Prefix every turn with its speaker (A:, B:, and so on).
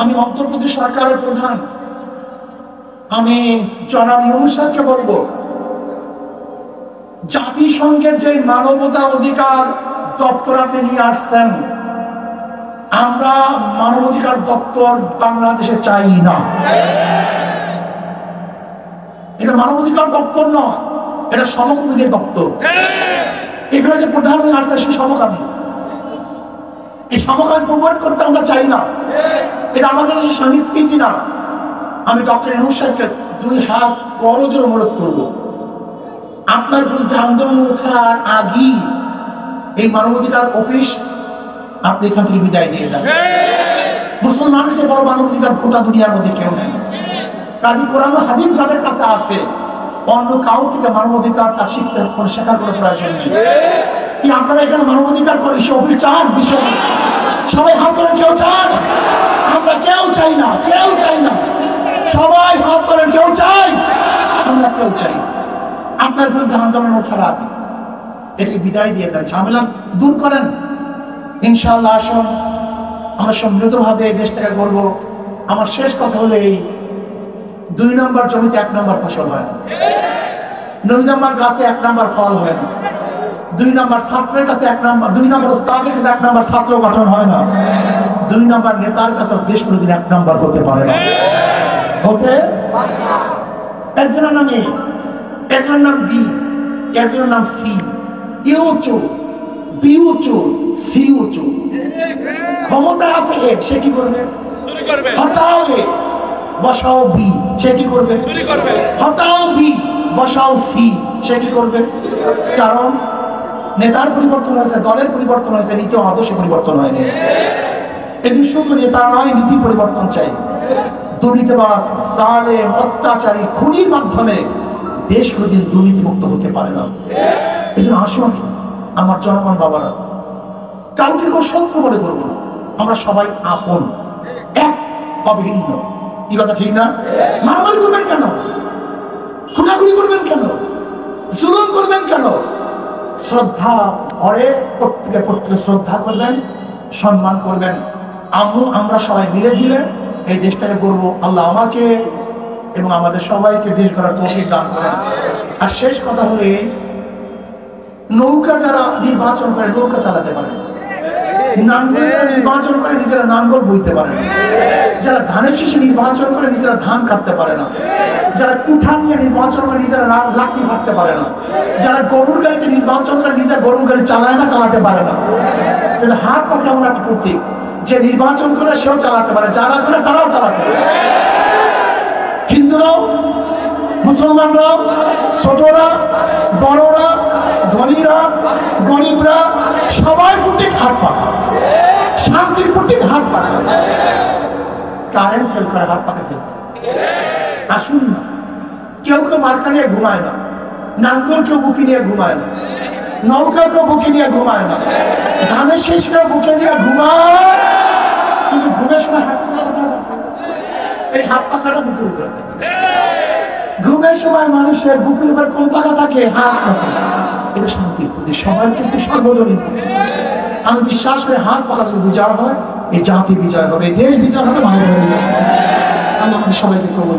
A: আমি অন্তর্বর্তী সরকারের প্রধান, আমি জনাব ইউনূস সাহেবকে বলবো, জাতিসংঘের যে মানবতা অধিকার দপ্তর আপনি নিয়ে আসছেন, আমরা মানবাধিকার দপ্তর বাংলাদেশে চাই না। এটা মানবাধিকার দপ্তর নয়, এটা সমকামীদের দপ্তর। এখানে যে প্রধান হয়ে আসছে সে সমকামী। এই সমকামী প্রমোট করতে আমরা চাই না, এটা আমাদের সংস্কৃতি না। আমি ডক্টর ইউনূস সাহেবকে 2 হাত করজোড়ে অনুরোধ করব, আপনার বিরুদ্ধে আন্দোলন ওঠার আগেই এই মানবাধিকার অফিস আপনি এখান থেকে বিদায় দিয়ে দেন। মুসলমান হিসেবে বড় মানবাধিকার গোটা দুনিয়ার মধ্যে কেউ নেই। কাজী কোরআন ও হাদিস যাদের কাছে আছে, অন্য কাউ থেকে মানবাধিকার তার শেখার কোনো প্রয়োজন নেই। কি আপনারা এখানে মানবাধিকার করে সে অফিস চান? বিষয় সবাই হাত তোলেন। কেউ চান? আমরা কেউ চাই না, কেউ চাই না। সবাই হাত তোলেন। কেউ চাই? আমরা কেউ চাই না। আপনার বিরুদ্ধে আন্দোলন ওঠার আগে এটাকে বিদায় দিয়ে দেন, ঝামেলা দূর করেন। ইনশাআল্লাহ আসুন আমরা সমৃদ্ধভাবে এই দেশটাকে গড়ব। আমার শেষ কথা হলো এই, 2 নম্বর জমিতে 1 নম্বর ফসল হয় না, 2 নম্বর গাছে 1 নম্বর ফল হয় না, 2 নম্বর ছাত্রের কাছে 1 নম্বর, 2 নম্বর ওস্তাদের কাছে 1 নম্বর ছাত্র গঠন হয় না, 2 নম্বর নেতার কাছে দেশ কোনোদিন 1 নম্বর হতে পারে না, হতে একজনের নাম এ, একজনের নাম বি, একজনের নাম সি। এও চোর, বিও চোর, সিও চোর। ক্ষমতা আছে এ, সে কি করবে? হটাও এ, বসাও বি, সে কি করবে? হটাও বি, বসাও সি, সে কি করবে? কারণ নেতার পরিবর্তন হয়েছে, দলের পরিবর্তন হয়েছে, নীতি আদর্শ পরিবর্তন হয়নি। এটি শুধু নেতা নয়, নীতি পরিবর্তন চাই। দুর্নীতিবাজ, জালেম, অত্যাচারী, খুনির মাধ্যমে দেশ কোনোদিন দুর্নীতিমুক্ত হতে পারে না। এই জন্য আসুন আমার জনগণ বাবারা, কাউকে কেউ শত্রু মনে করবো না। আমরা সবাই আপন, এক, অভিন্ন। এই কথা ঠিক না? মারামারি করবেন কেন? খুনাখুনি করবেন কেন? জুলুম করবেন কেন? শ্রদ্ধা ভরে প্রত্যেকে শ্রদ্ধা করবেন, সম্মান করবেন। আমরা সবাই মিলে ঝিলে এই দেশটাকে গড়বো। আল্লাহ আমাকে এবং আমাদের সবাইকে দেশ গড়ার তৌফিক দান করেন। আর শেষ কথা হলো এই, নৌকা যারা নির্বাচন করে নৌকা চালাতে পারে, নাঙ্গল যারা নির্বাচন করে নিজেরা নাঙ্গল বইতে পারে না, যারা ধানের শীষে নির্বাচন করে নিজেরা ধান কাটতে পারে না, যারা কুঠার নিয়ে নির্বাচন করে নিজেরা লাকড়ি কাটতে পারে না, যারা গরুর গাড়িতে নির্বাচন করে নিজেরা গরুর গাড়ি চালায় না, চালাতে পারে না। কিন্তু হাত পা কেমন একটা প্রতীক, যে নির্বাচন করে সেও চালাতে পারে, যারা করে তারাও চালাতে পারে। হিন্দুরাও, মুসলমানরাও, ছোটরা, বড়রা, ধনীরা, গরিবরা, সবাই প্রতীক হাত পাখা, শান্তির প্রতীক হাত পাখা। কারেন্ট ফেল করে, হাত পাখা ফেল করে। আসুন না, কেউ কেউ মার্কা নিয়ে ঘুমায় না, নাঙ্গল কেউ বুকে নিয়ে ঘুমায় না, নৌকা কেউ বুকে নিয়ে ঘুমায় না, ধানের শেষ কেউ বুকে নিয়ে ঘুমায়, কিন্তু ঘুমের সময় এই হাত পাখাটা বুকের উপরে থাকে। ঘুমের সময় মানুষের বুকের উপর কোন পাখা থাকে? হাত পাখা। এটা শান্তির প্রতি, সবার প্রতি, সর্বজনীন। আমি বিশ্বাস করি হাত পাখা যদি বিজয় হয়, এই জাতি বিজয় হবে, দেশ বিজয় হবে, মানব বিজয় হবে। আমি সবাইকে কবুল